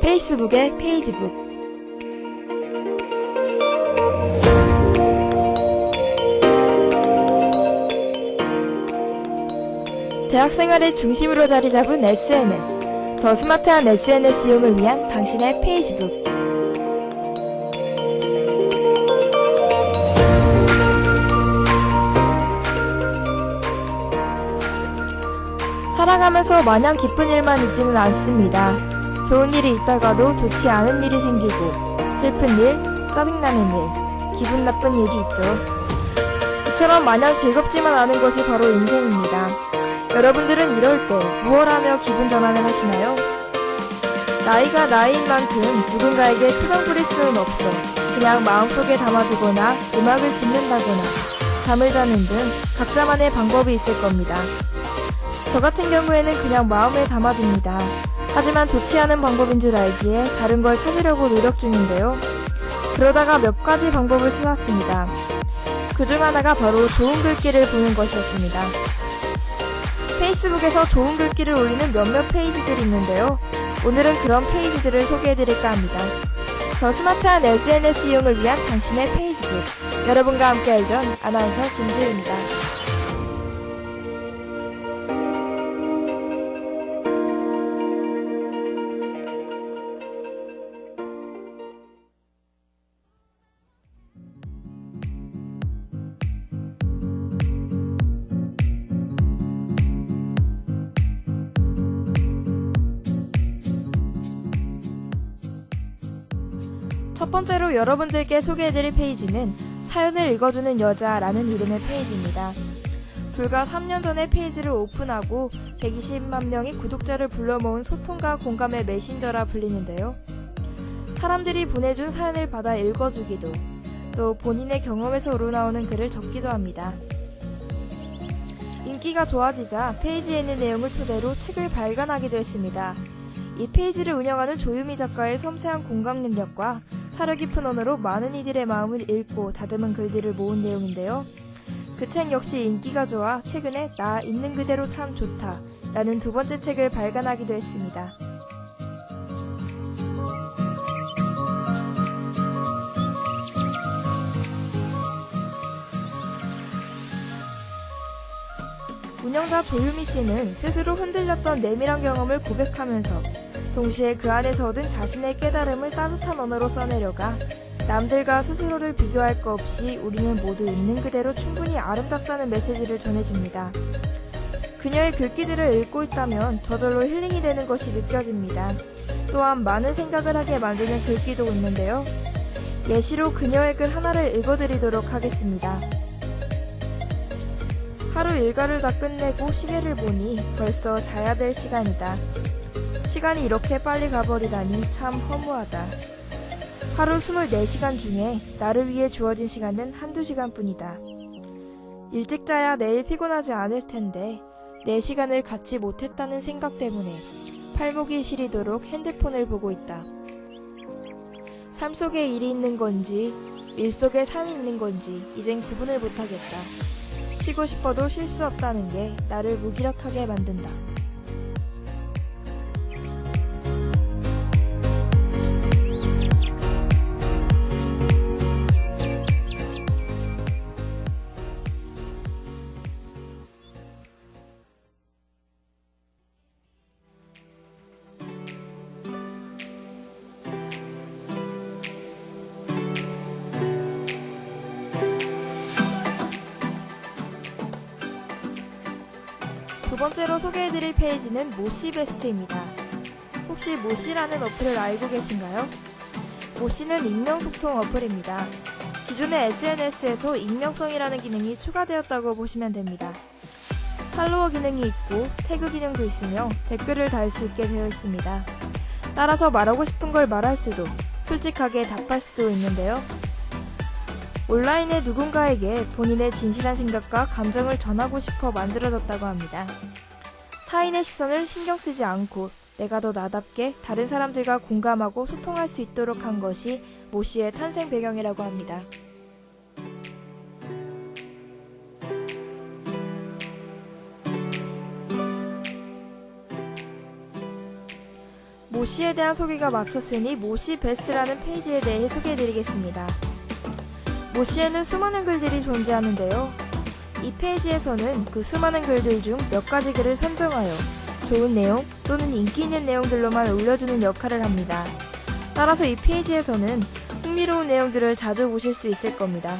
페이스북의 페이지북. 대학생활의 중심으로 자리 잡은 SNS. 더 스마트한 SNS 이용을 위한 당신의 페이지북. 살아가면서 마냥 기쁜 일만 있지는 않습니다. 좋은 일이 있다가도 좋지 않은 일이 생기고, 슬픈 일, 짜증나는 일, 기분 나쁜 일이 있죠. 이처럼 마냥 즐겁지만 않은 것이 바로 인생입니다. 여러분들은 이럴 때 무엇 하며 기분 전환을 하시나요? 나이가 나이인 만큼 누군가에게 투정 부릴 수는 없어 그냥 마음속에 담아두거나 음악을 듣는다거나 잠을 자는 등 각자만의 방법이 있을 겁니다. 저 같은 경우에는 그냥 마음에 담아둡니다. 하지만 좋지 않은 방법인 줄 알기에 다른 걸 찾으려고 노력 중인데요. 그러다가 몇 가지 방법을 찾았습니다. 그중 하나가 바로 좋은 글귀를 보는 것이었습니다. 페이스북에서 좋은 글귀를 올리는 몇몇 페이지들이 있는데요. 오늘은 그런 페이지들을 소개해드릴까 합니다. 더 스마트한 SNS 이용을 위한 당신의 페이지북. 여러분과 함께 알전 아나운서 김지우입니다. 첫 번째로 여러분들께 소개해드릴 페이지는 사연을 읽어주는 여자라는 이름의 페이지입니다. 불과 3년 전에 페이지를 오픈하고 120만 명의 구독자를 불러 모은 소통과 공감의 메신저라 불리는데요. 사람들이 보내준 사연을 받아 읽어주기도, 또 본인의 경험에서 우러나오는 글을 적기도 합니다. 인기가 좋아지자 페이지에 있는 내용을 토대로 책을 발간하기도 했습니다. 이 페이지를 운영하는 조유미 작가의 섬세한 공감 능력과 사려 깊은 언어로 많은 이들의 마음을 읽고 다듬은 글들을 모은 내용인데요. 그 책 역시 인기가 좋아 최근에 나 있는 그대로 참 좋다 라는 두 번째 책을 발간하기도 했습니다. 운영자 조유미 씨는 스스로 흔들렸던 내밀한 경험을 고백하면서 동시에 그 안에서 얻은 자신의 깨달음을 따뜻한 언어로 써내려가 남들과 스스로를 비교할 것 없이 우리는 모두 있는 그대로 충분히 아름답다는 메시지를 전해줍니다. 그녀의 글귀들을 읽고 있다면 저절로 힐링이 되는 것이 느껴집니다. 또한 많은 생각을 하게 만드는 글귀도 있는데요. 예시로 그녀의 글 하나를 읽어드리도록 하겠습니다. 하루 일과를 다 끝내고 시계를 보니 벌써 자야 될 시간이다. 시간이 이렇게 빨리 가버리다니 참 허무하다. 하루 24시간 중에 나를 위해 주어진 시간은 한두 시간뿐이다. 일찍 자야 내일 피곤하지 않을 텐데 내 시간을 갖지 못했다는 생각 때문에 팔목이 시리도록 핸드폰을 보고 있다. 삶 속에 일이 있는 건지 일 속에 삶이 있는 건지 이젠 구분을 못하겠다. 쉬고 싶어도 쉴 수 없다는 게 나를 무기력하게 만든다. 두 번째로 소개해드릴 페이지는 모씨베스트입니다. 혹시 모씨라는 어플을 알고 계신가요? 모씨는 익명소통 어플입니다. 기존의 SNS에서 익명성이라는 기능이 추가되었다고 보시면 됩니다. 팔로워 기능이 있고 태그 기능도 있으며 댓글을 달 수 있게 되어 있습니다. 따라서 말하고 싶은 걸 말할 수도, 솔직하게 답할 수도 있는데요. 온라인에 누군가에게 본인의 진실한 생각과 감정을 전하고 싶어 만들어졌다고 합니다. 타인의 시선을 신경 쓰지 않고 내가 더 나답게 다른 사람들과 공감하고 소통할 수 있도록 한 것이 모씨의 탄생 배경이라고 합니다. 모씨에 대한 소개가 마쳤으니 모씨 베스트라는 페이지에 대해 소개해드리겠습니다. 모씨에는 수많은 글들이 존재하는데요. 이 페이지에서는 그 수많은 글들 중 몇 가지 글을 선정하여 좋은 내용 또는 인기 있는 내용들로만 올려주는 역할을 합니다. 따라서 이 페이지에서는 흥미로운 내용들을 자주 보실 수 있을 겁니다.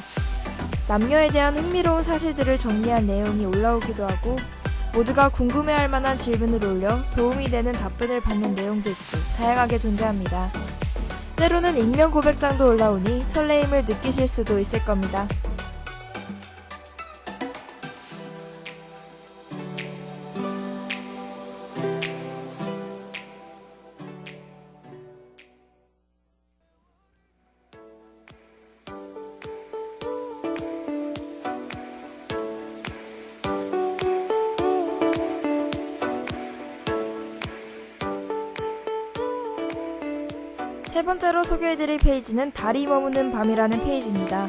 남녀에 대한 흥미로운 사실들을 정리한 내용이 올라오기도 하고 모두가 궁금해할 만한 질문을 올려 도움이 되는 답변을 받는 내용도 있고 다양하게 존재합니다. 때로는 익명 고백장도 올라오니 설레임을 느끼실 수도 있을 겁니다. 세 번째로 소개해드릴 페이지는 달이 머무는 밤이라는 페이지입니다.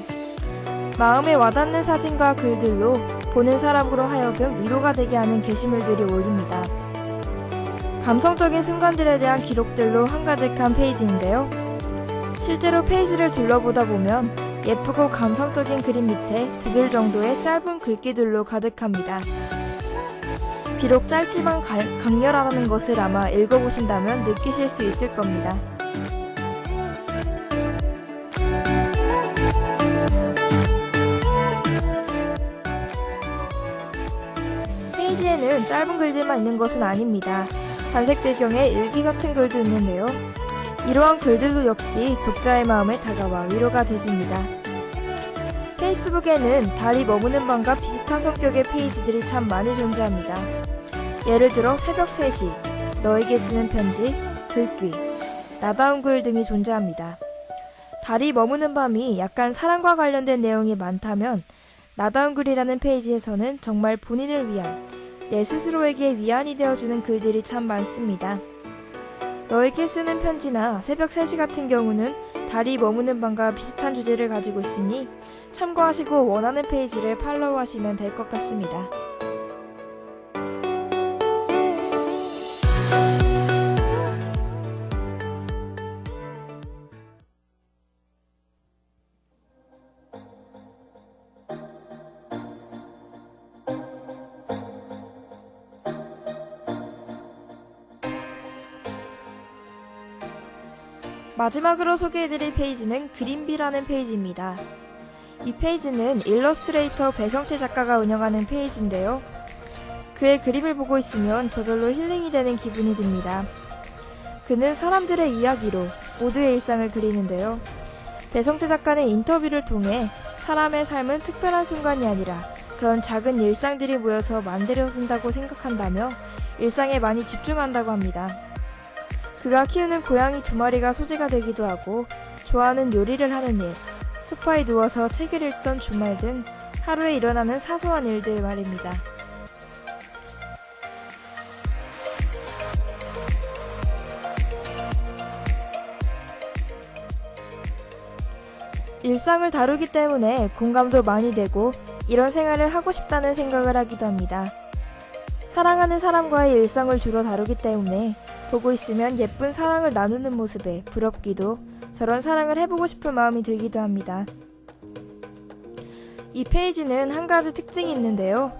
마음에 와닿는 사진과 글들로 보는 사람으로 하여금 위로가 되게 하는 게시물들이 올립니다. 감성적인 순간들에 대한 기록들로 한가득한 페이지인데요. 실제로 페이지를 둘러보다 보면 예쁘고 감성적인 그림 밑에 2줄 정도의 짧은 글귀들로 가득합니다. 비록 짧지만 강렬하다는 것을 아마 읽어보신다면 느끼실 수 있을 겁니다. 페이지에는 짧은 글들만 있는 것은 아닙니다. 단색 배경에 일기 같은 글도 있는데요. 이러한 글들도 역시 독자의 마음에 다가와 위로가 돼줍니다. 페이스북에는 달이 머무는 밤과 비슷한 성격의 페이지들이 참 많이 존재합니다. 예를 들어 새벽 3시, 너에게 쓰는 편지, 글귀, 나다운 글 등이 존재합니다. 달이 머무는 밤이 약간 사랑과 관련된 내용이 많다면 나다운 글이라는 페이지에서는 정말 본인을 위한 내 스스로에게 위안이 되어주는 글들이 참 많습니다. 너에게 쓰는 편지나 새벽 3시 같은 경우는 달이 머무는 밤과 비슷한 주제를 가지고 있으니 참고하시고 원하는 페이지를 팔로우하시면 될 것 같습니다. 마지막으로 소개해드릴 페이지는 그림비라는 페이지입니다. 이 페이지는 일러스트레이터 배성태 작가가 운영하는 페이지인데요. 그의 그림을 보고 있으면 저절로 힐링이 되는 기분이 듭니다. 그는 사람들의 이야기로 모두의 일상을 그리는데요. 배성태 작가는 인터뷰를 통해 사람의 삶은 특별한 순간이 아니라 그런 작은 일상들이 모여서 만들어진다고 생각한다며 일상에 많이 집중한다고 합니다. 그가 키우는 고양이 2마리가 소재가 되기도 하고 좋아하는 요리를 하는 일, 소파에 누워서 책을 읽던 주말 등 하루에 일어나는 사소한 일들 말입니다. 일상을 다루기 때문에 공감도 많이 되고 이런 생활을 하고 싶다는 생각을 하기도 합니다. 사랑하는 사람과의 일상을 주로 다루기 때문에 보고 있으면 예쁜 사랑을 나누는 모습에 부럽기도 저런 사랑을 해보고 싶은 마음이 들기도 합니다. 이 페이지는 한 가지 특징이 있는데요.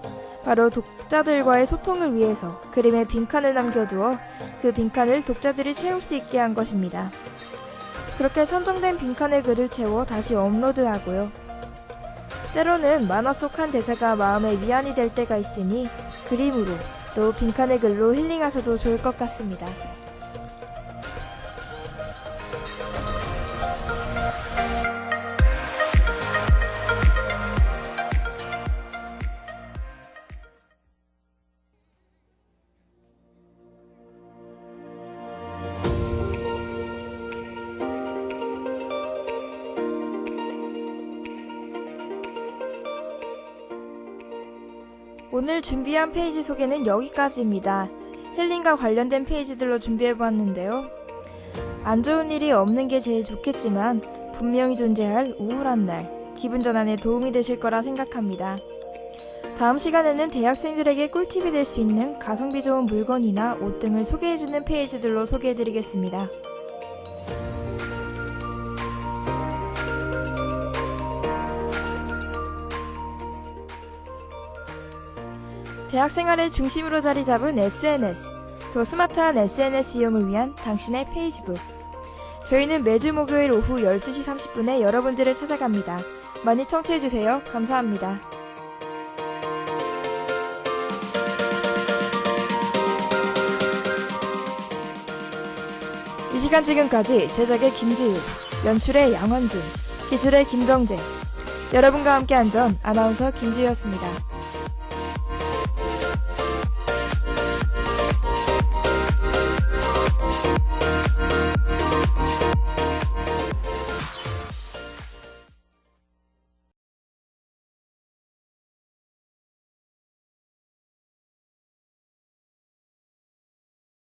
바로 독자들과의 소통을 위해서 그림에 빈칸을 남겨두어 그 빈칸을 독자들이 채울 수 있게 한 것입니다. 그렇게 선정된 빈칸의 글을 채워 다시 업로드하고요. 때로는 만화 속 한 대사가 마음에 위안이 될 때가 있으니 그림으로 또 빈칸의 글로 힐링하셔도 좋을 것 같습니다. 오늘 준비한 페이지 소개는 여기까지입니다. 힐링과 관련된 페이지들로 준비해보았는데요. 안 좋은 일이 없는 게 제일 좋겠지만 분명히 존재할 우울한 날, 기분 전환에 도움이 되실 거라 생각합니다. 다음 시간에는 대학생들에게 꿀팁이 될 수 있는 가성비 좋은 물건이나 옷 등을 소개해주는 페이지들로 소개해드리겠습니다. 대학생활을 중심으로 자리 잡은 SNS, 더 스마트한 SNS 이용을 위한 당신의 페이지북. 저희는 매주 목요일 오후 12시 30분에 여러분들을 찾아갑니다. 많이 청취해주세요. 감사합니다. 이 시간 지금까지 제작의 김지우, 연출의 양원준, 기술의 김정재, 여러분과 함께한 전 아나운서 김지우였습니다.